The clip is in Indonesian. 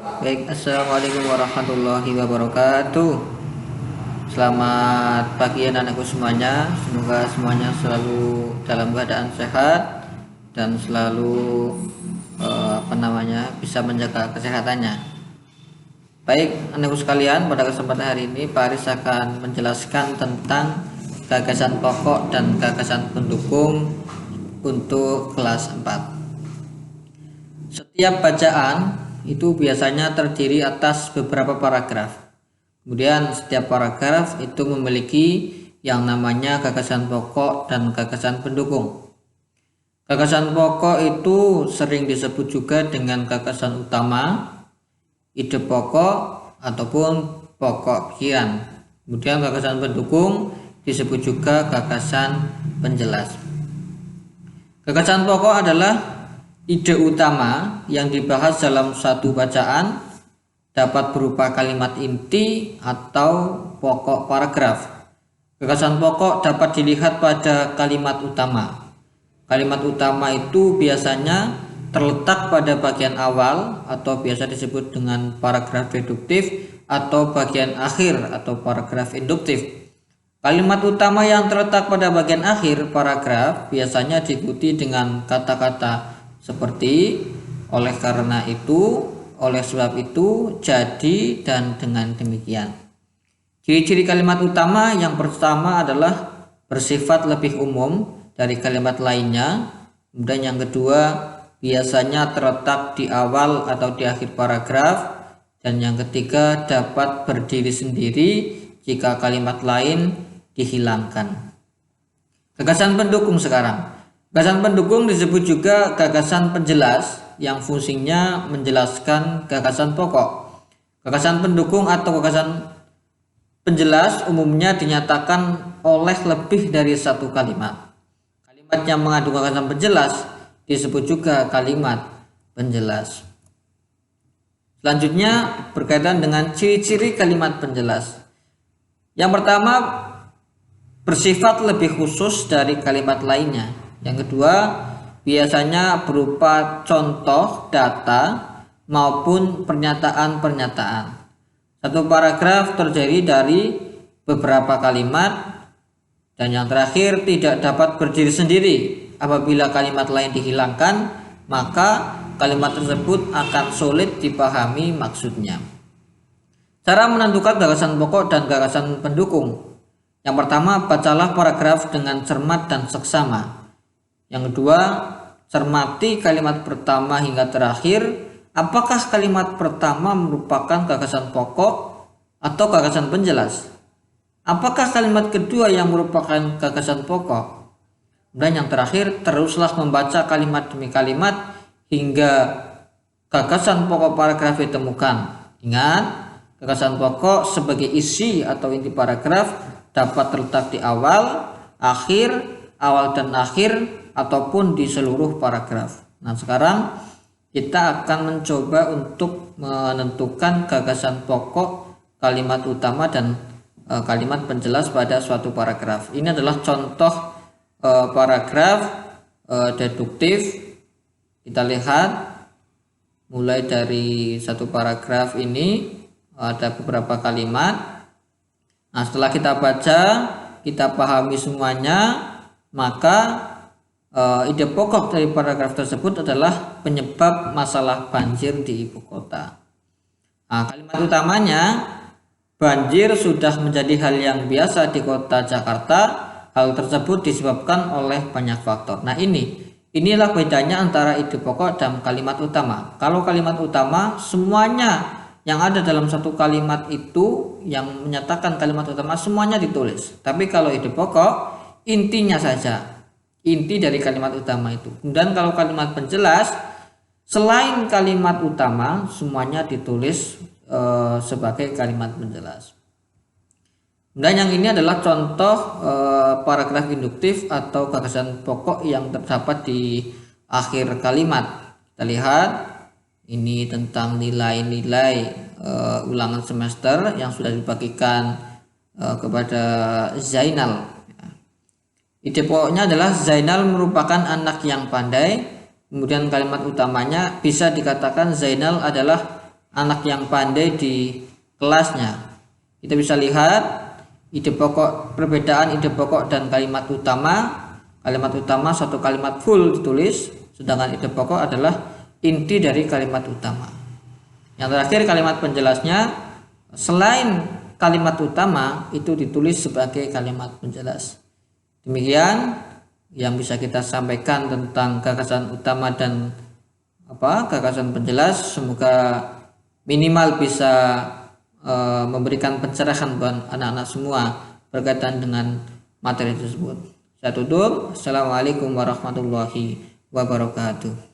Baik, assalamualaikum warahmatullahi wabarakatuh. Selamat pagi anak-anakku semuanya. Semoga semuanya selalu dalam keadaan sehat dan selalu bisa menjaga kesehatannya. Baik, anakku sekalian, pada kesempatan hari ini Pak Aris akan menjelaskan tentang gagasan pokok dan gagasan pendukung untuk kelas 4. Setiap bacaan itu biasanya terdiri atas beberapa paragraf. Kemudian setiap paragraf itu memiliki yang namanya gagasan pokok dan gagasan pendukung. Gagasan pokok itu sering disebut juga dengan gagasan utama, ide pokok, ataupun pokok pikiran. Kemudian gagasan pendukung disebut juga gagasan penjelas. Gagasan pokok adalah ide utama yang dibahas dalam satu bacaan, dapat berupa kalimat inti atau pokok paragraf. Gagasan pokok dapat dilihat pada kalimat utama. Kalimat utama itu biasanya terletak pada bagian awal atau biasa disebut dengan paragraf deduktif, atau bagian akhir atau paragraf induktif. Kalimat utama yang terletak pada bagian akhir paragraf biasanya diikuti dengan kata-kata seperti oleh karena itu, oleh sebab itu, jadi, dan dengan demikian. Ciri-ciri kalimat utama yang pertama adalah bersifat lebih umum dari kalimat lainnya. Kemudian yang kedua, biasanya terletak di awal atau di akhir paragraf. Dan yang ketiga, dapat berdiri sendiri jika kalimat lain dihilangkan. Gagasan pendukung sekarang. Gagasan pendukung disebut juga gagasan penjelas yang fungsinya menjelaskan gagasan pokok. Gagasan pendukung atau gagasan penjelas umumnya dinyatakan oleh lebih dari satu kalimat. Kalimat yang mengandung gagasan penjelas disebut juga kalimat penjelas. Selanjutnya berkaitan dengan ciri-ciri kalimat penjelas. Yang pertama, bersifat lebih khusus dari kalimat lainnya. Yang kedua, biasanya berupa contoh data maupun pernyataan-pernyataan. Satu paragraf terdiri dari beberapa kalimat. Dan yang terakhir, tidak dapat berdiri sendiri. Apabila kalimat lain dihilangkan, maka kalimat tersebut akan sulit dipahami maksudnya. Cara menentukan gagasan pokok dan gagasan pendukung. Yang pertama, bacalah paragraf dengan cermat dan seksama. Yang kedua, cermati kalimat pertama hingga terakhir. Apakah kalimat pertama merupakan gagasan pokok atau gagasan penjelas? Apakah kalimat kedua yang merupakan gagasan pokok? Dan yang terakhir, teruslah membaca kalimat demi kalimat hingga gagasan pokok paragraf ditemukan. Ingat, gagasan pokok sebagai isi atau inti paragraf dapat terletak di awal, akhir, awal dan akhir, ataupun di seluruh paragraf. Nah, sekarang kita akan mencoba untuk menentukan gagasan pokok, kalimat utama, dan kalimat penjelas pada suatu paragraf. Ini adalah contoh paragraf deduktif. Kita lihat mulai dari satu paragraf ini ada beberapa kalimat. Nah, setelah kita baca, kita pahami semuanya, maka ide pokok dari paragraf tersebut adalah penyebab masalah banjir di ibu kota. Nah, kalimat utamanya, banjir sudah menjadi hal yang biasa di kota Jakarta. Hal tersebut disebabkan oleh banyak faktor. Nah, inilah bedanya antara ide pokok dan kalimat utama. Kalau kalimat utama, semuanya yang ada dalam satu kalimat itu yang menyatakan kalimat utama semuanya ditulis. Tapi kalau ide pokok, intinya saja, inti dari kalimat utama itu. Kemudian kalau kalimat penjelas, selain kalimat utama semuanya ditulis sebagai kalimat penjelas. Dan yang ini adalah contoh paragraf induktif atau gagasan pokok yang terdapat di akhir kalimat. Kita lihat, ini tentang nilai-nilai ulangan semester yang sudah dibagikan kepada Zainal. Ide pokoknya adalah Zainal merupakan anak yang pandai. Kemudian kalimat utamanya bisa dikatakan Zainal adalah anak yang pandai di kelasnya. Kita bisa lihat ide pokok, perbedaan ide pokok dan kalimat utama. Kalimat utama satu kalimat full ditulis, sedangkan ide pokok adalah inti dari kalimat utama. Yang terakhir kalimat penjelasnya, selain kalimat utama itu ditulis sebagai kalimat penjelas. Demikian yang bisa kita sampaikan tentang gagasan utama dan gagasan penjelas. Semoga minimal bisa memberikan pencerahan buat anak-anak semua berkaitan dengan materi tersebut. Saya tutup. Assalamualaikum warahmatullahi wabarakatuh.